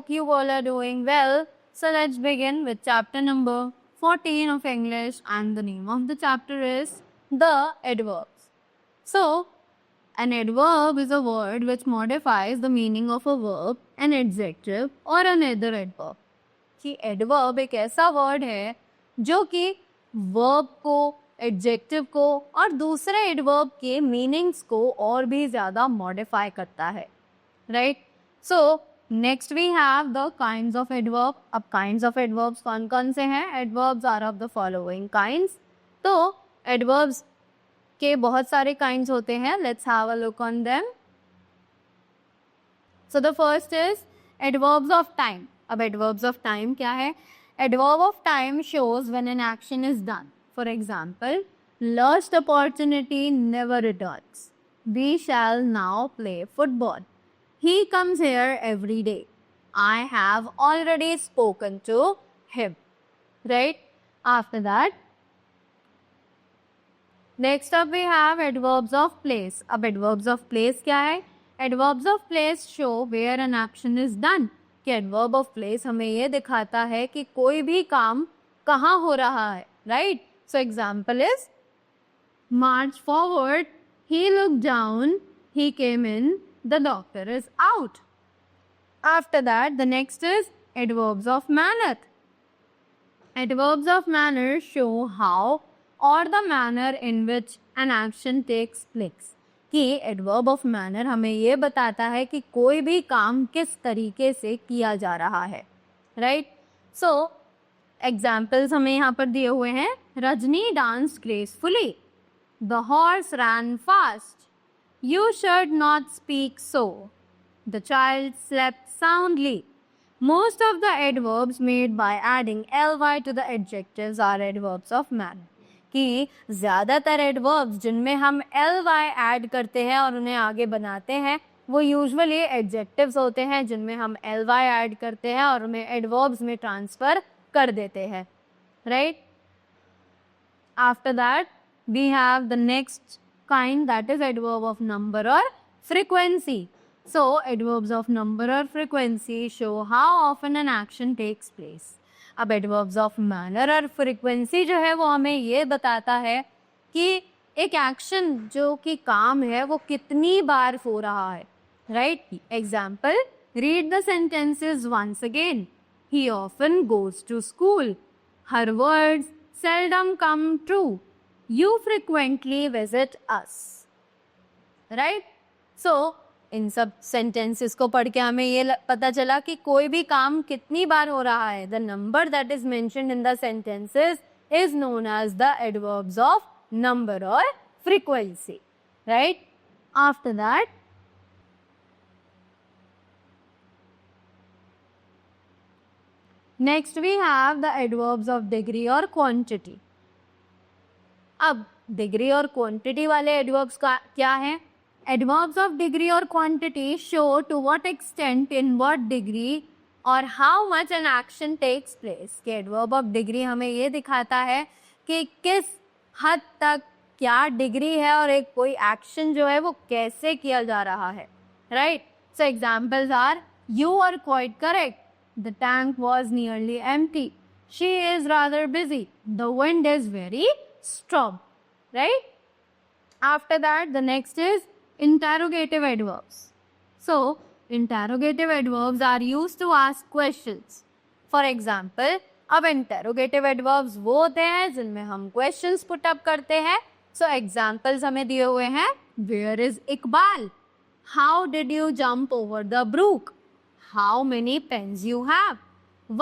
hope you all are doing well. So let's begin with chapter number 14 of English, and the name of the chapter is the adverbs. So an adverb is a word which modifies the meaning of a verb, an adjective or another adverb. कि adverb एक ऐसा word है जो कि verb को, adjective को और दूसरे adverb के meanings को और भी ज़्यादा modify करता है, right? So next we have the kinds of adverb. अब kinds of adverbs कौन कौन से हैं? Adverbs are of the following kinds. तो adverbs के बहुत सारे kinds होते हैं. Let's have a look on them. So the first is adverbs of time. अब adverbs of time क्या है? Adverb of time shows when an action is done. For example, lost opportunity never returns. We shall now play football. He comes here every day. I have already spoken to him. Right? After that, next up we have adverbs of place. अब adverbs of place क्या है? Adverbs of place show where an action is done. कि adverb of place हमें ये दिखाता है कि कोई भी काम कहाँ हो रहा है. Right? So example is march forward. He looked down. He came in. The doctor is out. After that, the next is adverbs of manner. Adverbs of manner show how or the manner in which an action takes place. कि adverb of manner हमें ये बताता है कि कोई भी काम किस तरीके से किया जा रहा है. Right? So, examples हमें यहाँ पर दिए हुए हैं. Rajni danced gracefully. The horse ran fast. You should not speak so. The child slept soundly. Most of the adverbs made by adding ly to the adjectives are adverbs of manner. कि ज़्यादातर adverbs जिनमें हम ly add करते हैं और उन्हें आगे बनाते हैं वो usually adjectives होते हैं जिनमें हम ly add करते हैं और उन्हें adverbs में transfer कर देते हैं. Right? After that, we have the next kind, that is adverb of number or frequency. So adverbs of number or frequency show how often an action takes place. अब adverbs of manner और frequency जो है वो हमें ये बताता है कि एक action जो कि काम है वो कितनी बार हो रहा है. Right? Example, read the sentences once again. He often goes to school. Her words seldom come true. You frequently visit us. Right? So, इन सब sentences को पढ़ के हमें ये पता चला कि कोई भी काम कितनी बार हो रहा है. The number that is mentioned in the sentences is known as the adverbs of number or frequency. Right? After that, next we have the adverbs of degree or quantity. अब डिग्री और क्वांटिटी वाले adverbs का क्या है? Adverbs of degree और quantity show to what extent in what degree और how much an action takes place. के adverb of degree हमें ये दिखाता है कि किस हद तक क्या डिग्री है और एक कोई एक्शन जो है वो कैसे किया जा रहा है. Right? So examples are, you are quite correct. The tank was nearly empty. She is rather busy. The wind is very strong. Right? After that, the next is interrogative adverbs. So, interrogative adverbs are used to ask questions. For example, अब interrogative adverbs वो होते हैं जिनमें हम questions put up करते हैं. So, examples हमें दिए हुए हैं. Where is Iqbal? How did you jump over the brook? How many pens you have?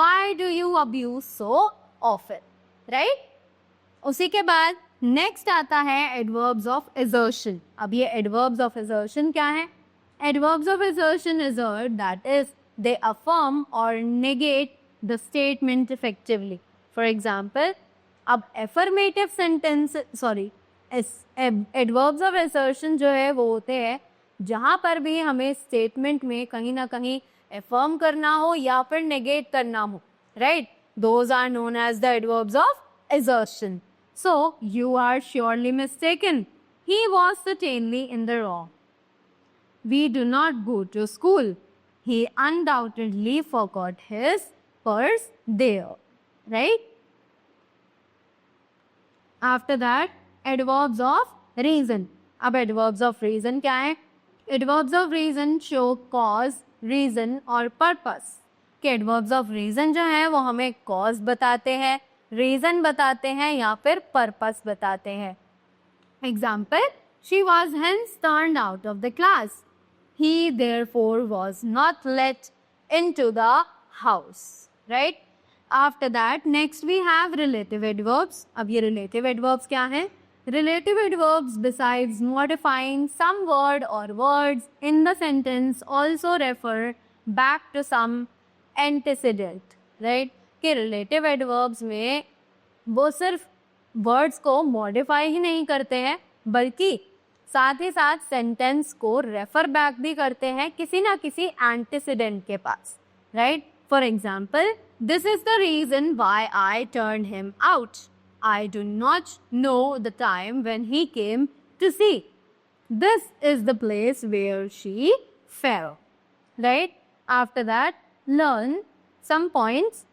Why do you abuse so often? Right? उसी के बाद नेक्स्ट आता है एडवर्ब्स ऑफ assertion. अब ये एडवर्ब्स ऑफ assertion क्या है? Adverbs of assertion assert that is they affirm or negate the statement effectively. For example, अब affirmative sentence adverbs of assertion जो है वो होते हैं जहाँ पर भी हमें स्टेटमेंट में कहीं ना कहीं affirm करना हो या फिर negate करना हो. Right? Those are known as the adverbs of assertion. So, you are surely mistaken. He was certainly in the wrong. We do not go to school. he undoubtedly forgot his purse there, right? After that, adverbs of reason. अब adverbs of reason क्या है? Adverbs of reason show cause, reason और purpose. कि adverbs of reason जो है वो हमें cause बताते हैं, reason बताते हैं या फिर purpose बताते हैं. Example, she was hence turned out of the class. He therefore was not let into the house, right? After that, next we have relative adverbs. अब ये relative adverbs क्या हैं? Relative adverbs besides modifying some word or words in the sentence also refer back to some antecedent, right? कि relative adverbs में वो सिर्फ words को modify ही नहीं करते हैं बल्कि साथ ही साथ सेंटेंस को रेफर बैक भी करते हैं किसी ना किसी एंटीसीडेंट के पास, right? For example, this is the reason why I turn him out. I do not know the time when he came to see. This is the place where she fell, right? After that, learn some points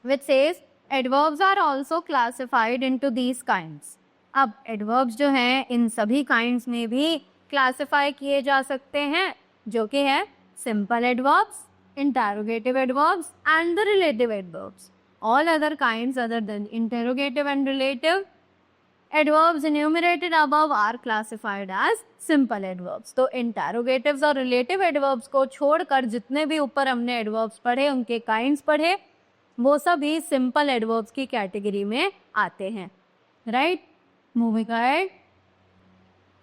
which says adverbs are also classified into these kinds. अब adverbs जो हैं इन सभी kinds में भी classify किए जा सकते हैं जो कि है simple adverbs, interrogative adverbs and the relative adverbs. All other kinds other than interrogative and relative adverbs enumerated above are classified as simple adverbs. तो interrogatives और relative adverbs को छोड़कर जितने भी ऊपर हमने adverbs पढ़े उनके kinds पढ़े वो सभी सिंपल एडवर्ब्स की कैटेगरी में आते हैं, right? Moving ahead.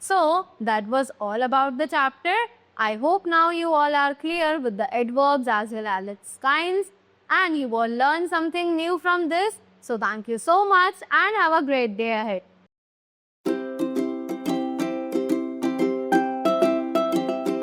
So that was all about the chapter. I hope now you all are clear with the adverbs as well as its kinds and you will learn something new from this. So thank you so much and have a great day ahead.